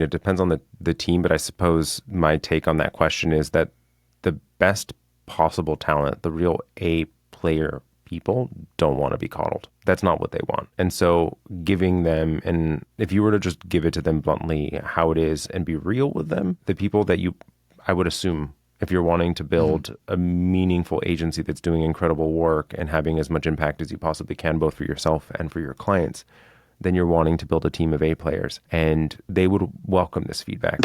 It depends on the team, but I suppose my take on that question is that the best possible talent, the real A player people, don't want to be coddled. That's not what they want. And so giving them, and if you were to just give it to them bluntly how it is and be real with them, the people that I would assume, if you're wanting to build a meaningful agency that's doing incredible work and having as much impact as you possibly can, both for yourself and for your clients, then you're wanting to build a team of A players, and they would welcome this feedback.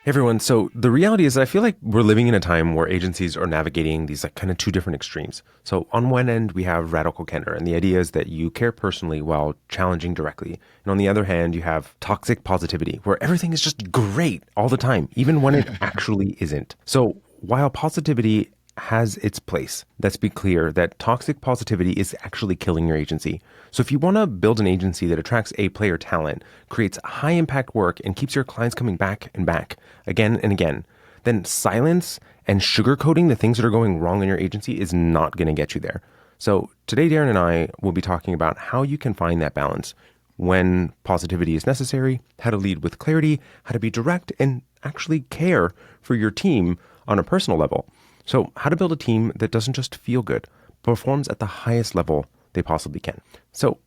Hey everyone. So the reality is I feel like we're living in a time where agencies are navigating these like kind of two different extremes. So on one end, we have radical candor, and the idea is that you care personally while challenging directly. And on the other hand, you have toxic positivity, where everything is just great all the time, even when it actually isn't. So while positivity has its place, let's be clear that toxic positivity is actually killing your agency. So if you want to build an agency that attracts A player talent, creates high impact work, and keeps your clients coming back and back again and again, then silence and sugarcoating the things that are going wrong in your agency is not going to get you there. So today, Darren and I will be talking about how you can find that balance, when positivity is necessary, how to lead with clarity, how to be direct and actually care for your team on a personal level. So how to build a team that doesn't just feel good, performs at the highest level they possibly can. So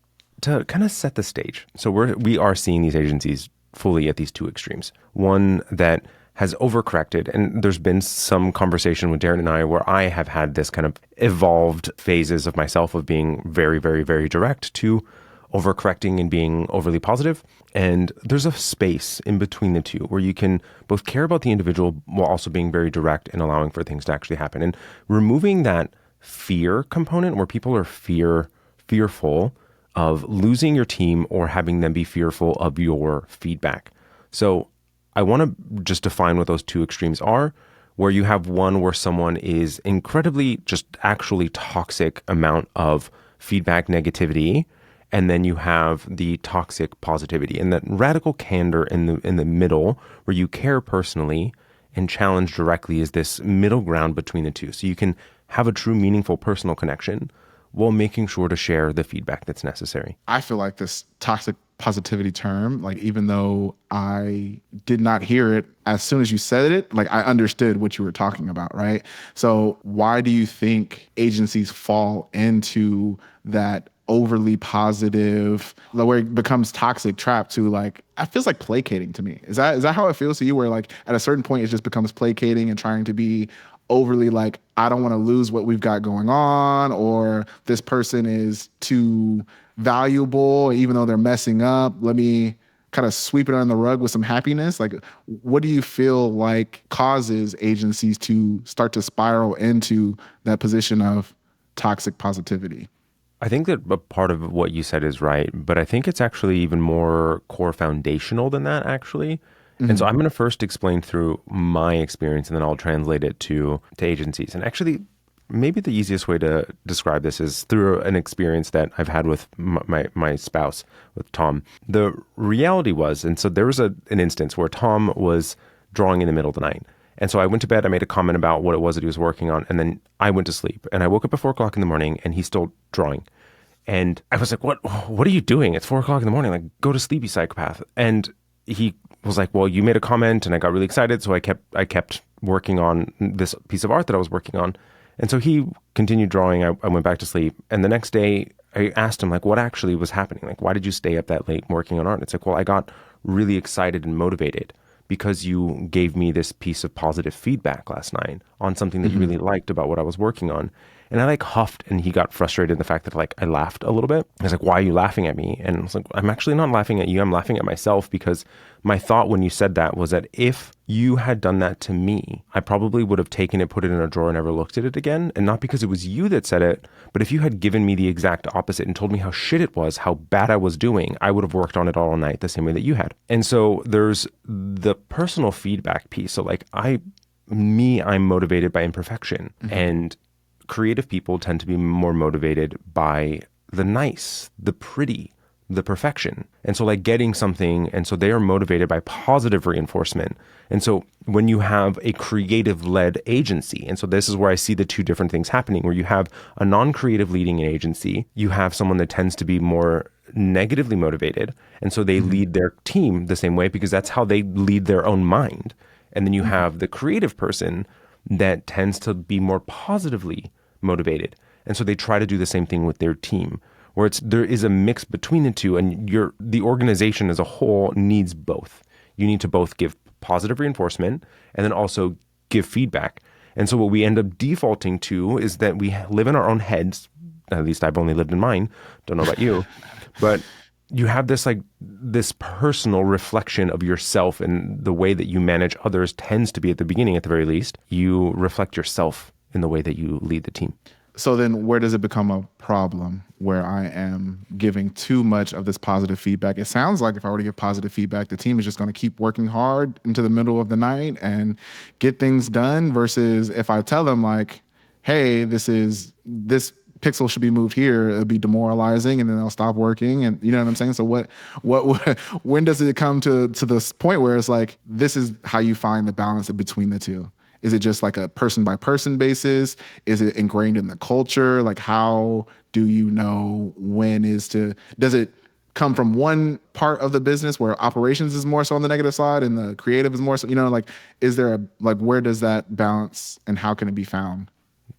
to kind of set the stage, so we are seeing these agencies fully at these two extremes. One that has overcorrected, and there's been some conversation with Darren and I where I have had this kind of evolved phases of myself of being very, very, very direct to overcorrecting and being overly positive. And there's a space in between the two where you can both care about the individual while also being very direct and allowing for things to actually happen. And removing that fear component where people are fearful of losing your team or having them be fearful of your feedback. So I want to just define what those two extremes are, where you have one where someone is incredibly just actually toxic amount of feedback negativity, and then you have the toxic positivity, and that radical candor in the middle, where you care personally and challenge directly, is this middle ground between the two. So you can have a true, meaningful personal connection while making sure to share the feedback that's necessary. I feel like this toxic positivity term, like even though I did not hear it, as soon as you said it, like I understood what you were talking about, right? So why do you think agencies fall into that overly positive, where it becomes toxic trap to like, it feels like placating to me. Is that how it feels to you, where like at a certain point it just becomes placating and trying to be overly like, I don't want to lose what we've got going on, or this person is too valuable, even though they're messing up, let me kind of sweep it under the rug with some happiness? Like, what do you feel like causes agencies to start to spiral into that position of toxic positivity? I think that a part of what you said is right, but I think it's actually even more core foundational than that, actually. Mm-hmm. And so I'm going to first explain through my experience, and then I'll translate it to agencies. And actually, maybe the easiest way to describe this is through an experience that I've had with my spouse, with Tom. The reality was, and so there was an instance where Tom was drawing in the middle of the night. And so I went to bed, I made a comment about what it was that he was working on, and then I went to sleep. And I woke up at 4 o'clock in the morning, and he's still drawing. And I was like, what are you doing? It's 4 o'clock in the morning. Like, go to sleep, you psychopath. And he was like, well, you made a comment, and I got really excited, so I kept working on this piece of art that I was working on. And so he continued drawing. I went back to sleep. And the next day, I asked him, like, what actually was happening? Like, why did you stay up that late working on art? And it's like, well, I got really excited and motivated because you gave me this piece of positive feedback last night on something that you really liked about what I was working on. And I like huffed, and he got frustrated in the fact that like I laughed a little bit. I was like, why are you laughing at me? And I was like, I'm actually not laughing at you. I'm laughing at myself, because my thought when you said that was that if you had done that to me, I probably would have taken it, put it in a drawer, and never looked at it again. And not because it was you that said it, but if you had given me the exact opposite and told me how shit it was, how bad I was doing, I would have worked on it all night the same way that you had. And so there's the personal feedback piece. So like I'm motivated by imperfection, and creative people tend to be more motivated by the nice, the pretty, the perfection. And so like getting something, and so they are motivated by positive reinforcement. And so when you have a creative led agency, and so this is where I see the two different things happening, where you have a non-creative leading an agency, you have someone that tends to be more negatively motivated. And so they lead their team the same way because that's how they lead their own mind. And then you have the creative person that tends to be more positively motivated. And so they try to do the same thing with their team, where there is a mix between the two, and the organization as a whole needs both. You need to both give positive reinforcement and then also give feedback. And so what we end up defaulting to is that we live in our own heads. At least I've only lived in mine. Don't know about you, but you have this personal reflection of yourself, and the way that you manage others tends to be, at the beginning, at the very least, you reflect yourself in the way that you lead the team. So then where does it become a problem where I am giving too much of this positive feedback? It sounds like if I were to give positive feedback, the team is just going to keep working hard into the middle of the night and get things done, versus if I tell them like, hey, this pixel should be moved here, it'll be demoralizing, and then they'll stop working. And you know what I'm saying? So what when does it come to this point where it's like, this is how you find the balance between the two? Is it just like a person by person basis? Is it ingrained in the culture? Like, how do you know does it come from one part of the business where operations is more so on the negative side and the creative is more so, like, where does that balance and how can it be found?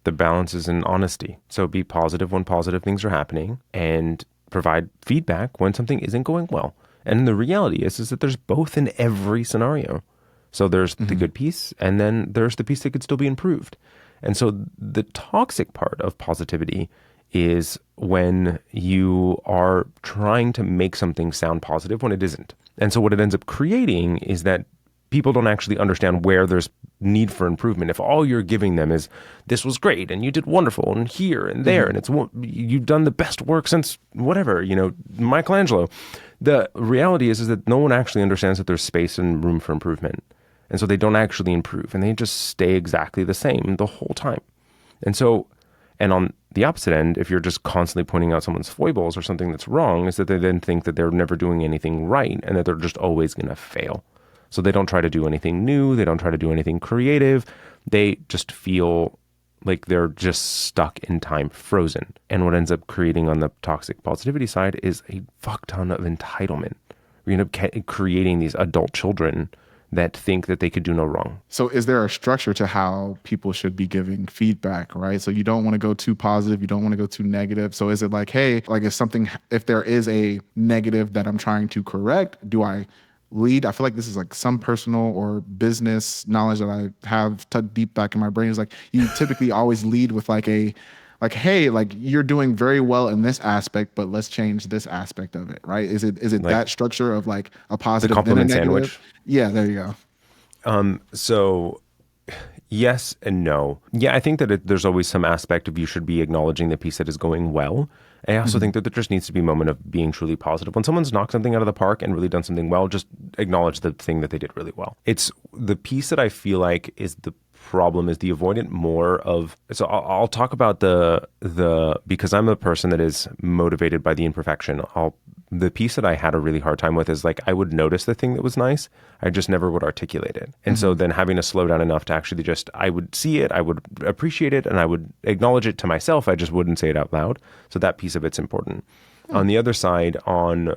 The balance is in honesty. So be positive when positive things are happening and provide feedback when something isn't going well. And the reality is that there's both in every scenario. So there's the good piece, and then there's the piece that could still be improved. And so the toxic part of positivity is when you are trying to make something sound positive when it isn't. And so what it ends up creating is that people don't actually understand where there's need for improvement. If all you're giving them is, this was great, and you did wonderful, and here and there, and you've done the best work since whatever, Michelangelo. The reality is that no one actually understands that there's space and room for improvement. And so they don't actually improve, and they just stay exactly the same the whole time. And on the opposite end, if you're just constantly pointing out someone's foibles or something that's wrong, is that they then think that they're never doing anything right and that they're just always going to fail. So they don't try to do anything new. They don't try to do anything creative. They just feel like they're just stuck in time, frozen. And what ends up creating on the toxic positivity side is a fuck ton of entitlement. We end up creating these adult children that think that they could do no wrong. So is there a structure to how people should be giving feedback, right? So you don't want to go too positive, you don't want to go too negative. So is it like, hey, like if there is a negative that I'm trying to correct, do I lead? I feel like this is like some personal or business knowledge that I have tucked deep back in my brain. Is like, you typically always lead with hey, like, you're doing very well in this aspect, but let's change this aspect of it, right? Is it like that structure of like a positive, the compliment then a negative? sandwich? Yeah, there you go. So yes and no. Yeah, I think that there's always some aspect of you should be acknowledging the piece that is going well. I also think that there just needs to be a moment of being truly positive. When someone's knocked something out of the park and really done something well, just acknowledge the thing that they did really well. It's the piece that I feel like is the problem, is the avoidant more of. So I'll talk about the because I'm a person that is motivated by the imperfection. The piece that I had a really hard time with is like, I would notice the thing that was nice, I just never would articulate it. And so then having to slow down enough to actually I would see it, I would appreciate it, and I would acknowledge it to myself. I just wouldn't say it out loud. So that piece of it's important. On the other side, on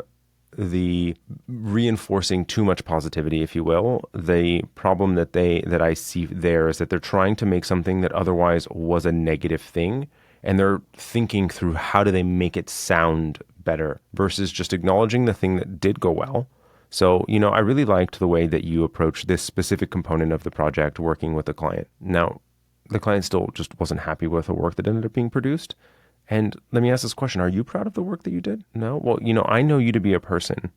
the reinforcing too much positivity, if you will, the problem that I see there is that they're trying to make something that otherwise was a negative thing, and they're thinking through how do they make it sound better versus just acknowledging the thing that did go well. So, I really liked the way that you approached this specific component of the project working with the client. Now, the client still just wasn't happy with the work that ended up being produced. And let me ask this question. Are you proud of the work that you did? No? Well, I know you to be a person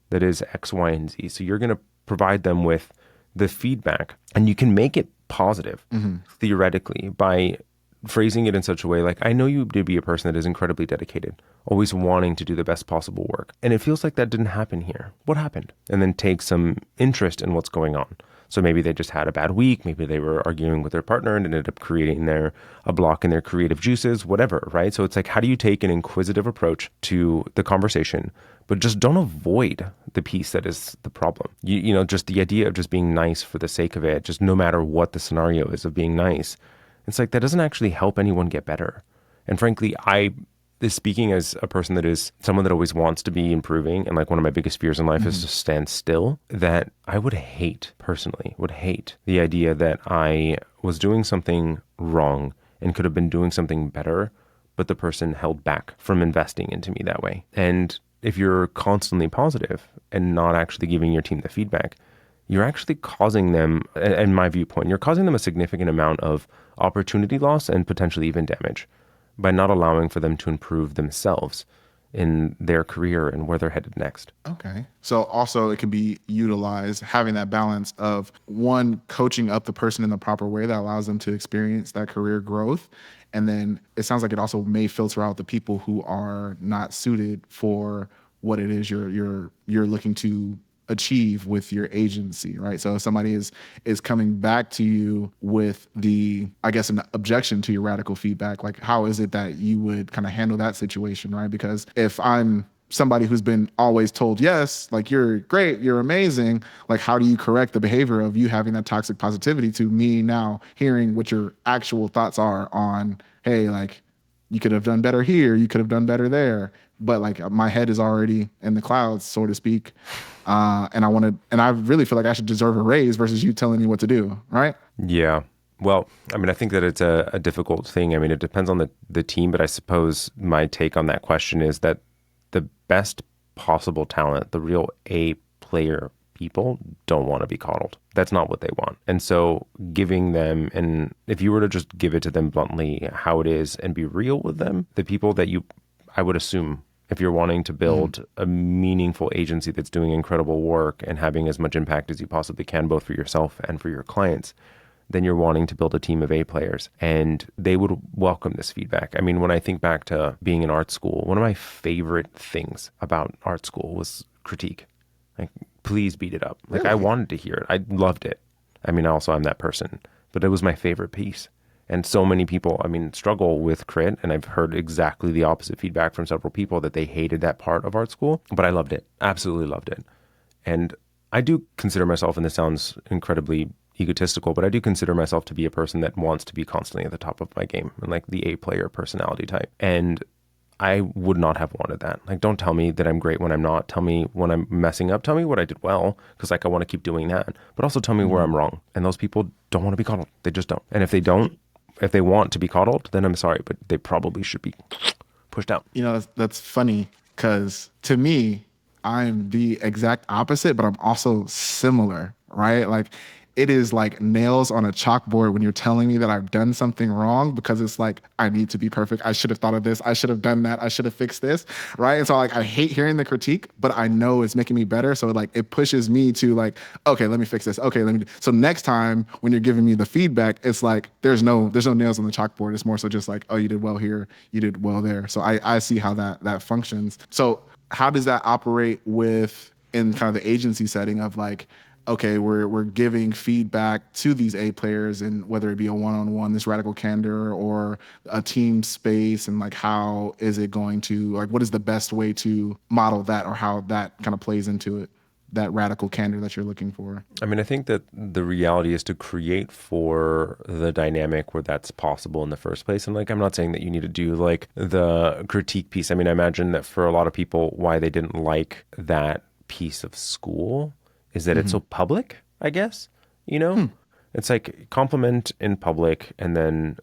that is X, Y, and Z. So you're going to provide them with the feedback, and you can make it positive, theoretically, by phrasing it in such a way like, I know you to be a person that is incredibly dedicated, always wanting to do the best possible work. And it feels like that didn't happen here. What happened? And then take some interest in what's going on. So maybe they just had a bad week. Maybe they were arguing with their partner and ended up creating a block in their creative juices, whatever, right? So it's like, how do you take an inquisitive approach to the conversation, but just don't avoid the piece that is the problem? Just the idea of just being nice for the sake of it, just no matter what the scenario is of being nice. It's like, that doesn't actually help anyone get better. And frankly, I is speaking as a person that is someone that always wants to be improving, and like one of my biggest fears in life is to stand still, that I would hate the idea that I was doing something wrong and could have been doing something better, but the person held back from investing into me that way. And if you're constantly positive and not actually giving your team the feedback, you're actually causing them, in my viewpoint, you're causing them a significant amount of opportunity loss and potentially even damage by not allowing for them to improve themselves in their career and where they're headed next. Okay. So also it can be utilized, having that balance of one, coaching up the person in the proper way that allows them to experience that career growth. And then it sounds like it also may filter out the people who are not suited for what it is you're looking to achieve with your agency, right? So if somebody is coming back to you with an objection to your radical feedback, like how is it that you would kind of handle that situation, right? Because if I'm somebody who's been always told yes, like you're great, you're amazing, like how do you correct the behavior of you having that toxic positivity to me now hearing what your actual thoughts are on, hey, like you could have done better here, you could have done better there, but like my head is already in the clouds, so to speak. And I really feel like I should deserve a raise versus you telling me what to do, right? Yeah. Well, I mean, I think that it's a difficult thing. I mean, it depends on the team, but I suppose my take on that question is that the best possible talent, the real A player people, don't want to be coddled. That's not what they want. And so giving them, and if you were to just give it to them bluntly how it is and be real with them, the people that I would assume, if you're wanting to build a meaningful agency that's doing incredible work and having as much impact as you possibly can, both for yourself and for your clients, then you're wanting to build a team of A players, and they would welcome this feedback. I mean, when I think back to being in art school, one of my favorite things about art school was critique. Like, please beat it up. Like, I wanted to hear it. I loved it. I mean, also I'm that person, but it was my favorite piece. And so many people, I mean, struggle with crit, and I've heard exactly the opposite feedback from several people that they hated that part of art school, but I loved it. Absolutely loved it. And I do consider myself, and this sounds incredibly egotistical, but I do consider myself to be a person that wants to be constantly at the top of my game and like the A player personality type. And I would not have wanted that. Like, don't tell me that I'm great when I'm not. Tell me when I'm messing up. Tell me what I did well, because like I want to keep doing that. But also tell me where I'm wrong. And those people don't want to be coddled. They just don't. And if they want to be coddled, then I'm sorry, but they probably should be pushed out. You know, that's funny because to me, I'm the exact opposite, but I'm also similar, right? Like it is like nails on a chalkboard when you're telling me that I've done something wrong, because it's like, I need to be perfect. I should have thought of this. I should have done that. I should have fixed this, right? And so like, I hate hearing the critique, but I know it's making me better. So like, it pushes me to like, okay, let me fix this. Okay, so next time when you're giving me the feedback, it's like, there's no nails on the chalkboard. It's more so just like, oh, you did well here. You did well there. So I see how that functions. So how does that operate in kind of the agency setting of like, okay, we're giving feedback to these A players, and whether it be a one-on-one, this radical candor, or a team space, and like how is it going to, like what is the best way to model that, or how that kind of plays into it, that radical candor that you're looking for? I mean, I think that the reality is to create for the dynamic where that's possible in the first place. And like, I'm not saying that you need to do like the critique piece. I mean, I imagine that for a lot of people, why they didn't like that piece of school is that it's so public, I guess, It's like compliment in public and then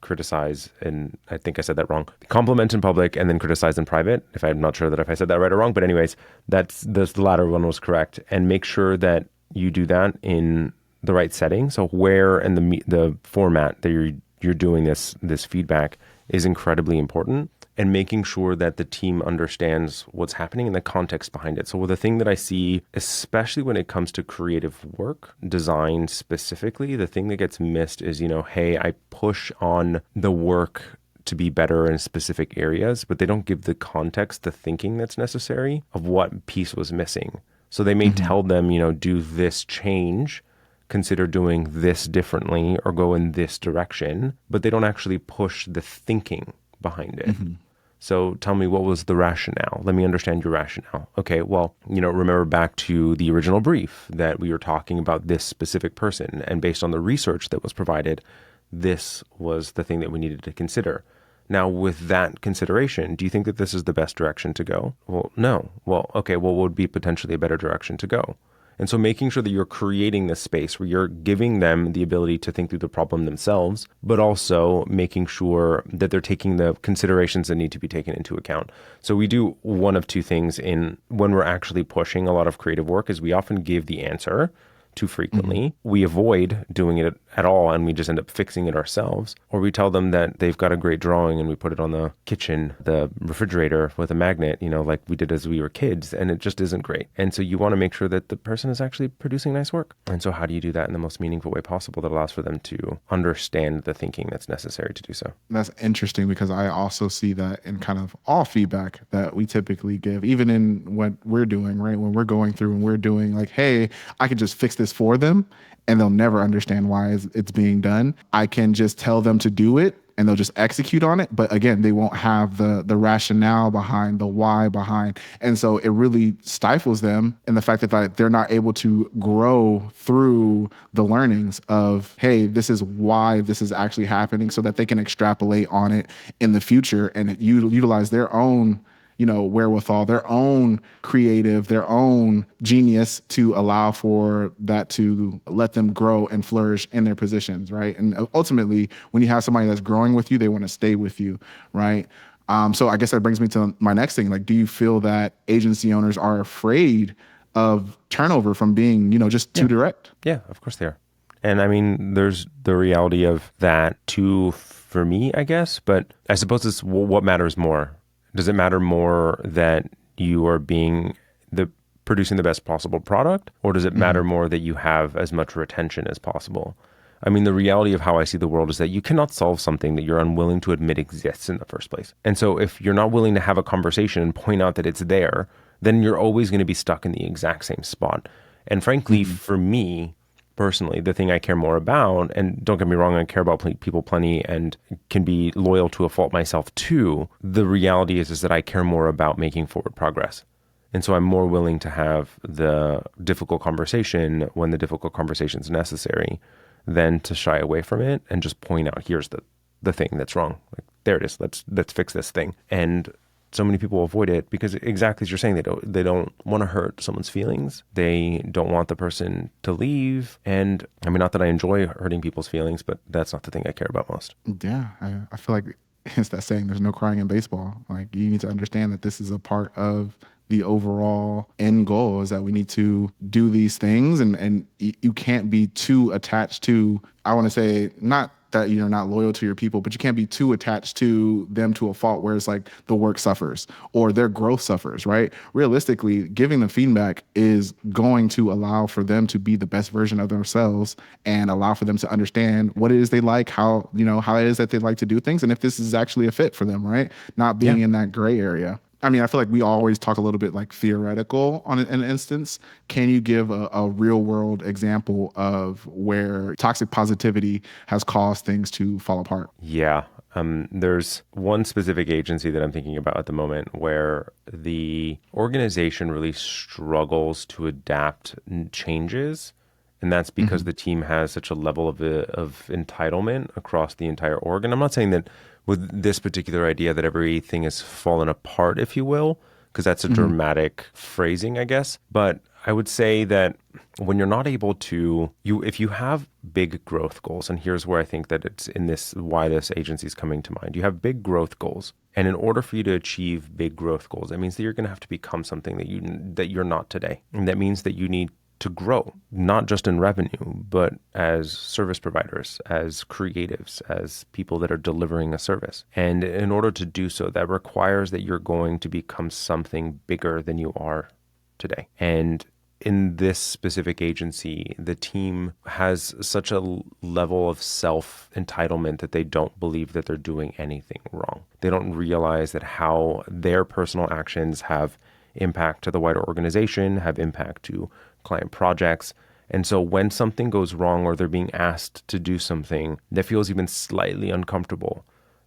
criticize, and I think I said that wrong. Compliment in public and then criticize in private. I'm not sure that if I said that right or wrong, but anyways, the latter one was correct. And make sure that you do that in the right setting. So where and the format that you're doing this feedback is incredibly important. And making sure that the team understands what's happening and the context behind it. So the thing that I see, especially when it comes to creative work, design specifically, the thing that gets missed is, hey, I push on the work to be better in specific areas, but they don't give the context, the thinking that's necessary of what piece was missing. So they may tell them, do this change, consider doing this differently or go in this direction, but they don't actually push the thinking behind it. So tell me, what was the rationale? Let me understand your rationale. Okay, well, remember back to the original brief that we were talking about this specific person, and based on the research that was provided, this was the thing that we needed to consider. Now, with that consideration, do you think that this is the best direction to go? Well, no. Well, okay, well, what would be potentially a better direction to go? And so making sure that you're creating this space where you're giving them the ability to think through the problem themselves, but also making sure that they're taking the considerations that need to be taken into account. So we do one of two things when we're actually pushing a lot of creative work is we often give the answer too frequently. We avoid doing it at all, and we just end up fixing it ourselves. Or we tell them that they've got a great drawing and we put it on the kitchen, the refrigerator with a magnet, like we did as we were kids, and it just isn't great. And so you want to make sure that the person is actually producing nice work. And so how do you do that in the most meaningful way possible that allows for them to understand the thinking that's necessary to do so? That's interesting because I also see that in kind of all feedback that we typically give, even in what we're doing, right? When we're going through and we're doing like, hey, I could just fix this for them and they'll never understand why it's being done. I can just tell them to do it and they'll just execute on it. But again, they won't have the rationale behind, the why behind. And so it really stifles them in the fact that like, they're not able to grow through the learnings of, hey, this is why this is actually happening, so that they can extrapolate on it in the future and utilize their own wherewithal, their own creative, their own genius to allow for that to let them grow and flourish in their positions, right? And ultimately, when you have somebody that's growing with you, they want to stay with you, right? So I guess that brings me to my next thing. Like, do you feel that agency owners are afraid of turnover from being, just too direct? Yeah, of course they are. And I mean, there's the reality of that too for me, I guess. But I suppose it's what matters more. Does it matter more that you are producing the best possible product, or does it matter more that you have as much retention as possible? I mean, the reality of how I see the world is that you cannot solve something that you're unwilling to admit exists in the first place. And so if you're not willing to have a conversation and point out that it's there, then you're always going to be stuck in the exact same spot. And frankly, for me, personally, the thing I care more about, and don't get me wrong, I care about people plenty and can be loyal to a fault myself too. The reality is that I care more about making forward progress. And so I'm more willing to have the difficult conversation when the difficult conversation is necessary than to shy away from it and just point out, here's the thing that's wrong. Like, there it is. Let's fix this thing. And so many people avoid it because exactly as you're saying, they don't want to hurt someone's feelings. They don't want the person to leave. And I mean, not that I enjoy hurting people's feelings, but that's not the thing I care about most. Yeah, I feel like it's that saying, there's no crying in baseball. Like, you need to understand that this is a part of the overall end goal, is that we need to do these things, and you can't be too attached to, I want to say, not that you're not loyal to your people, but you can't be too attached to them to a fault where it's like the work suffers or their growth suffers, right? Realistically, giving them feedback is going to allow for them to be the best version of themselves and allow for them to understand what it is they like, how it is that they like to do things, and if this is actually a fit for them, right? Not being in that gray area. I mean, I feel like we always talk a little bit like theoretical on an instance. Can you give a real world example of where toxic positivity has caused things to fall apart? Yeah. There's one specific agency that I'm thinking about at the moment where the organization really struggles to adapt changes. And that's because the team has such a level of entitlement across the entire org. And I'm not saying that with this particular idea that everything has fallen apart, if you will, because that's a dramatic phrasing, I guess. But I would say that when you're not able to, if you have big growth goals, and here's where I think that it's why this agency is coming to mind. You have big growth goals. And in order for you to achieve big growth goals, that means that you're going to have to become something that you're not today. And that means that you need to grow, not just in revenue, but as service providers, as creatives, as people that are delivering a service. And in order to do so, that requires that you're going to become something bigger than you are today. And in this specific agency, the team has such a level of self-entitlement that they don't believe that they're doing anything wrong. They don't realize that how their personal actions have impact to the wider organization, have impact to client projects, And so when something goes wrong or they're being asked to do something that feels even slightly uncomfortable,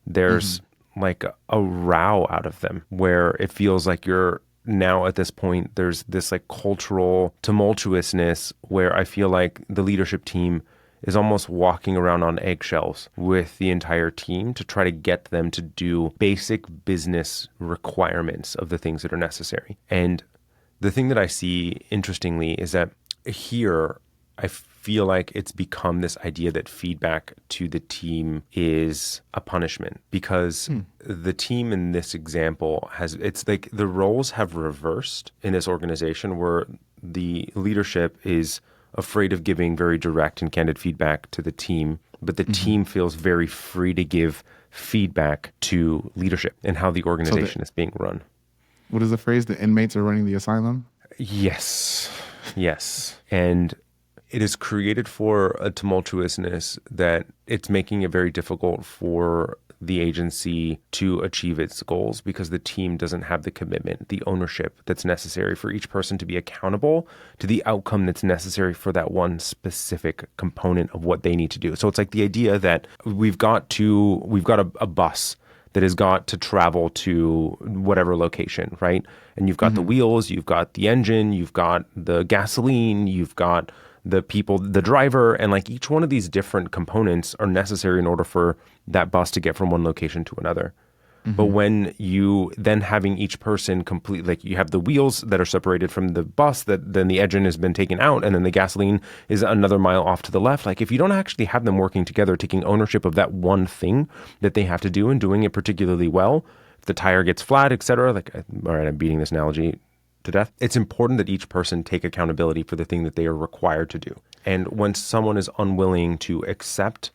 there's like a row out of them where it feels like you're now at this point, there's this like cultural tumultuousness where I feel like the leadership team is almost walking around on eggshells with the entire team to try to get them to do basic business requirements of the things that are necessary. And the thing that I see interestingly is that here, I feel like it's become this idea that feedback to the team is a punishment because the team in this example it's like the roles have reversed in this organization where the leadership is afraid of giving very direct and candid feedback to the team, but the team feels very free to give feedback to leadership and how the organization is being run. What is the phrase? The inmates are running the asylum? Yes. And it is created for a tumultuousness that it's making it very difficult for the agency to achieve its goals because the team doesn't have the commitment, the ownership that's necessary for each person to be accountable to the outcome that's necessary for that one specific component of what they need to do. So it's like the idea that we've got a bus that has got to travel to whatever location, right? And you've got the wheels, you've got the engine, you've got the gasoline, you've got the people, the driver, and like each one of these different components are necessary in order for that bus to get from one location to another. But when you then having each person complete, like you have the wheels that are separated from the bus, that then the engine has been taken out, and then the gasoline is another mile off to the left. Like if you don't actually have them working together, taking ownership of that one thing that they have to do and doing it particularly well, if the tire gets flat, etc. Like, all right, I'm beating this analogy to death. It's important that each person take accountability for the thing that they are required to do. And when someone is unwilling to accept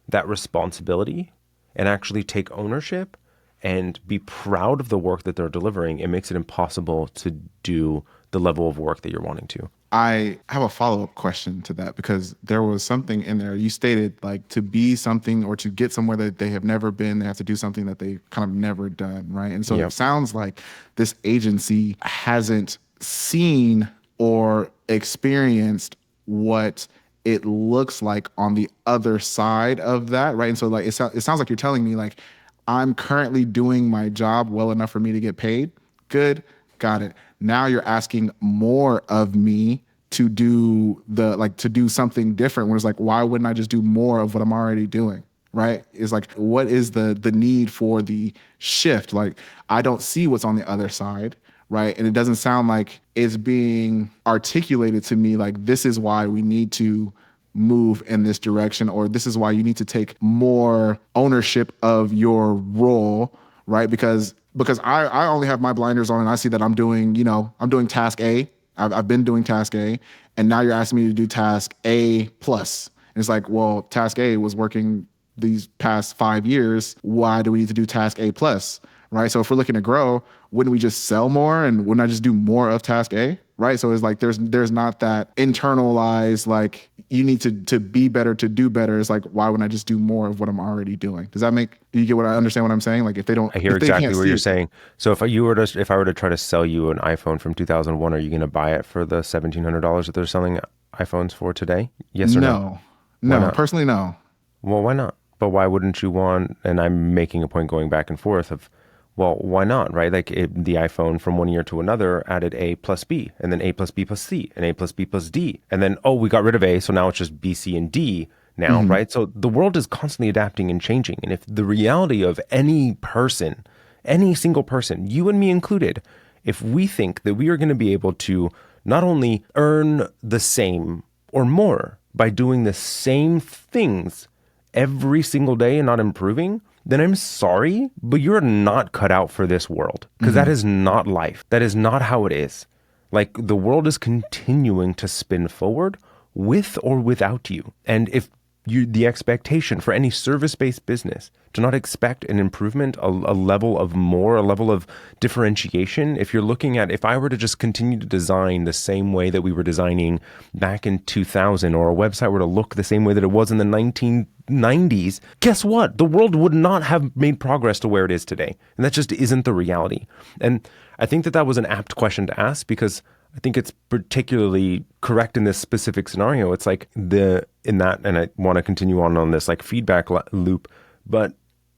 that responsibility and actually take ownership and be proud of the work that they're delivering, it makes it impossible to do the level of work that you're wanting to. I have a follow-up question to that because there was something in there. You stated like to be something or to get somewhere that they have never been, they have to do something that they kind of never done, right? And so it sounds like this agency hasn't seen or experienced what it looks like on the other side of that, right? And so like it sounds like you're telling me like, I'm currently doing my job well enough for me to get paid. Good. Got it. Now you're asking more of me to do to do something different. When it's like, why wouldn't I just do more of what I'm already doing? Right? It's like, what is the need for the shift? Like, I don't see what's on the other side. Right. And it doesn't sound like it's being articulated to me like this is why we need to move in this direction, or this is why you need to take more ownership of your role, right? Because I only have my blinders on and I see that I'm doing task A. I've been doing task A, and now you're asking me to do task A plus. And it's like, well, task A was working these past 5 years. Why do we need to do task A plus? Right? So if we're looking to grow, wouldn't we just sell more and wouldn't I just do more of task A? Right? So it's like there's not that internalized like you need to be better, to do better. It's like, why wouldn't I just do more of what I'm already doing? Do you get what I understand what I'm saying? Like if they don't, I hear if they exactly can't what see you're it, saying. So if I were to try to sell you an iPhone from 2001, are you going to buy it for the $1,700 that they're selling iPhones for today? Yes or no? Why No, not? personally, no. Well, why not? But why wouldn't you want, and I'm making a point going back and forth of, well, why not, right? Like the iPhone from one year to another added A plus B, and then A plus B plus C, and A plus B plus D. And then, oh, we got rid of A, so now it's just B, C, and D now, right? So the world is constantly adapting and changing. And if the reality of any person, any single person, you and me included, if we think that we are going to be able to not only earn the same or more by doing the same things every single day and not improving, then I'm sorry, but you're not cut out for this world because that is not life. That is not how it is. Like the world is continuing to spin forward with or without you. And if the expectation for any service-based business to not expect an improvement, a level of more, a level of differentiation. If you're looking at, if I were to just continue to design the same way that we were designing back in 2000, or a website were to look the same way that it was in the 1990s, guess what? The world would not have made progress to where it is today. And that just isn't the reality. And I think that was an apt question to ask because I think it's particularly correct in this specific scenario. It's like in that, and I want to continue on this like feedback loop, but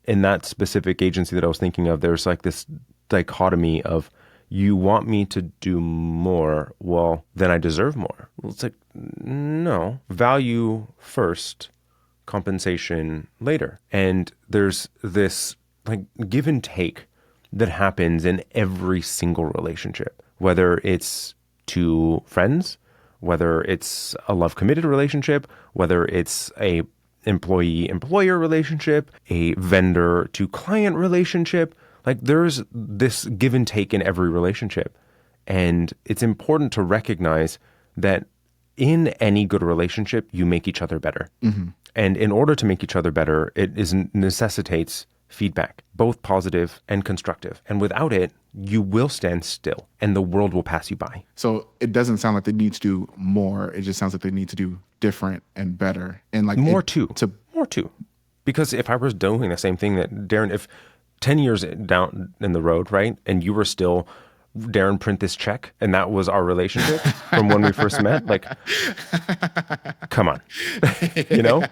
in that specific agency that I was thinking of, there's like this dichotomy of, you want me to do more, well, then I deserve more. Well, it's like, no, value first, compensation later. And there's this like give and take that happens in every single relationship, whether it's to friends, whether it's a love committed relationship, whether it's a employee employer relationship, a vendor to client relationship. Like there's this give and take in every relationship. And it's important to recognize that in any good relationship, you make each other better. And in order to make each other better, necessitates feedback, both positive and constructive. And without it, you will stand still and the world will pass you by. So it doesn't sound like they need to do more. It just sounds like they need to do different and better. And like More too. Because if I was doing the same thing that Darren, if 10 years down in the road, right, and you were still, Darren, print this check, and that was our relationship from when we first met, like, come on, you know?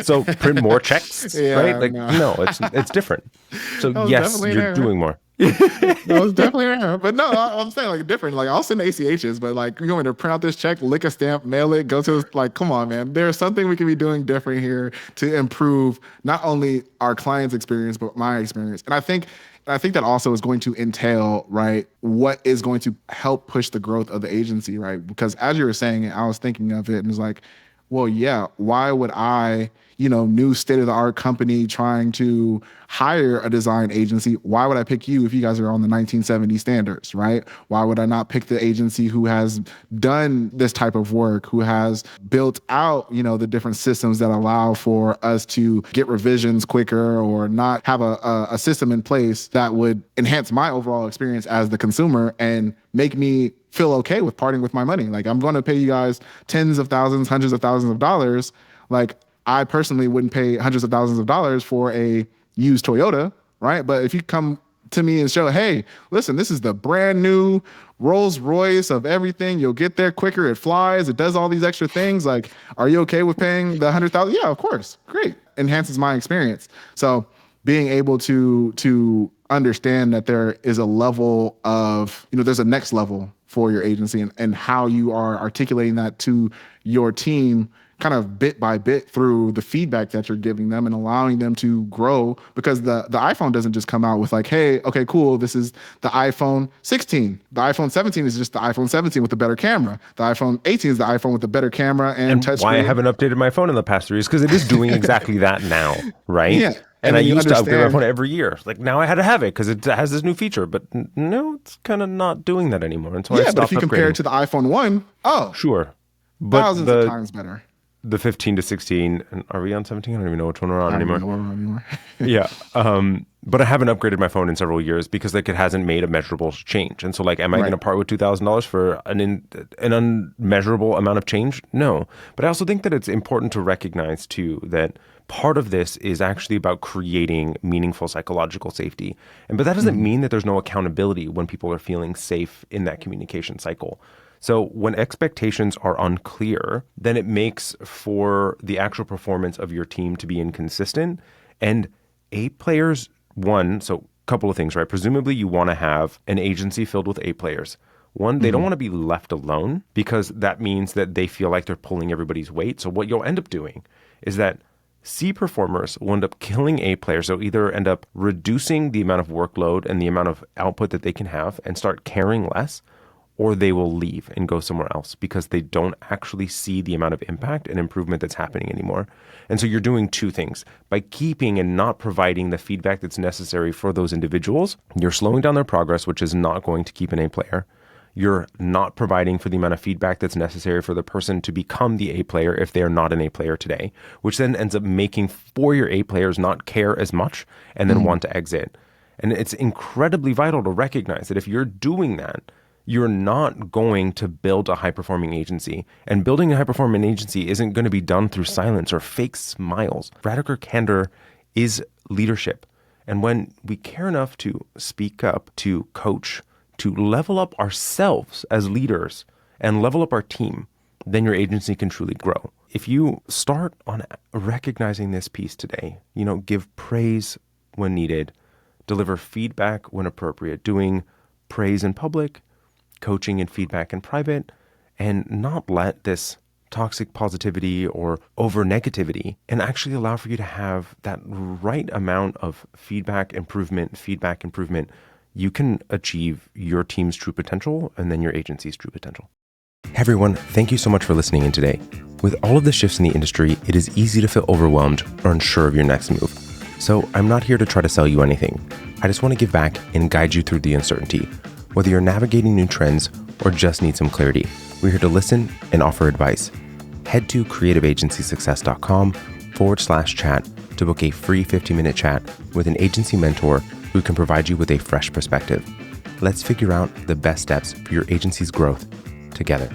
So print more checks, right? Like, no, it's different. So yes, you're doing more. That was definitely rare. But no, I'm saying like different. Like I'll send ACHs, but like you want me to print out this check, lick a stamp, mail it, go to like, come on, man. There's something we can be doing different here to improve not only our client's experience, but my experience. And I think that also is going to entail, right, what is going to help push the growth of the agency, right? Because as you were saying it, I was thinking of it and it's like, well, yeah, why would I, new state-of-the-art company trying to hire a design agency, why would I pick you if you guys are on the 1970 standards, right? Why would I not pick the agency who has done this type of work, who has built out, the different systems that allow for us to get revisions quicker or not have a system in place that would enhance my overall experience as the consumer and make me feel okay with parting with my money. Like I'm going to pay you guys tens of thousands, hundreds of thousands of dollars. Like I personally wouldn't pay hundreds of thousands of dollars for a used Toyota, right? But if you come to me and show, hey, listen, this is the brand new Rolls Royce of everything. You'll get there quicker. It flies. It does all these extra things. Like, are you okay with paying the 100,000? Yeah, of course. Great. Enhances my experience. So being able to understand that there is a level of, there's a next level for your agency and how you are articulating that to your team kind of bit by bit through the feedback that you're giving them and allowing them to grow, because the iPhone doesn't just come out with like, hey, okay, cool, this is the iPhone 16. The iPhone 17 is just the iPhone 17 with a better camera. The iPhone 18 is the iPhone with the better camera and touch why screen. I haven't updated my phone in the past 3 years, because it is doing exactly that now, right? Yeah. And I used to upgrade my phone every year. Like now I had to have it because it has this new feature, but no, it's kind of not doing that anymore. And so I stopped but if you upgrading. compare it to the iPhone 1, sure. But thousands of times better. The 15 to 16, and are we on 17? I don't even know which one we're on anymore. I don't know where we're on anymore. Yeah. But I haven't upgraded my phone in several years because like it hasn't made a measurable change. And so like, am I going to part with $2,000 for an unmeasurable amount of change? No. But I also think that it's important to recognize too that part of this is actually about creating meaningful psychological safety. But that doesn't mean that there's no accountability when people are feeling safe in that communication cycle. So when expectations are unclear, then it makes for the actual performance of your team to be inconsistent. And A players, so a couple of things, right? Presumably you want to have an agency filled with A players. One, they don't want to be left alone because that means that they feel like they're pulling everybody's weight. So what you'll end up doing is that C performers will end up killing A players. So either end up reducing the amount of workload and the amount of output that they can have and start caring less, or they will leave and go somewhere else because they don't actually see the amount of impact and improvement that's happening anymore. And so you're doing two things. By keeping and not providing the feedback that's necessary for those individuals, you're slowing down their progress, which is not going to keep an A player. You're not providing for the amount of feedback that's necessary for the person to become the A player if they are not an A player today, which then ends up making for your A players not care as much and then want to exit. And it's incredibly vital to recognize that if you're doing that, you're not going to build a high-performing agency. And building a high-performing agency isn't going to be done through silence or fake smiles. Radical candor is leadership. And when we care enough to speak up, to coach, to level up ourselves as leaders and level up our team, then your agency can truly grow. If you start on recognizing this piece today, give praise when needed, deliver feedback when appropriate, doing praise in public, coaching and feedback in private, and not let this toxic positivity or over negativity, and actually allow for you to have that right amount of feedback improvement, you can achieve your team's true potential and then your agency's true potential. Hey everyone, thank you so much for listening in today. With all of the shifts in the industry, it is easy to feel overwhelmed or unsure of your next move. So I'm not here to try to sell you anything. I just want to give back and guide you through the uncertainty. Whether you're navigating new trends or just need some clarity, we're here to listen and offer advice. Head to creativeagencysuccess.com/chat to book a free 15-minute chat with an agency mentor who can provide you with a fresh perspective. Let's figure out the best steps for your agency's growth together.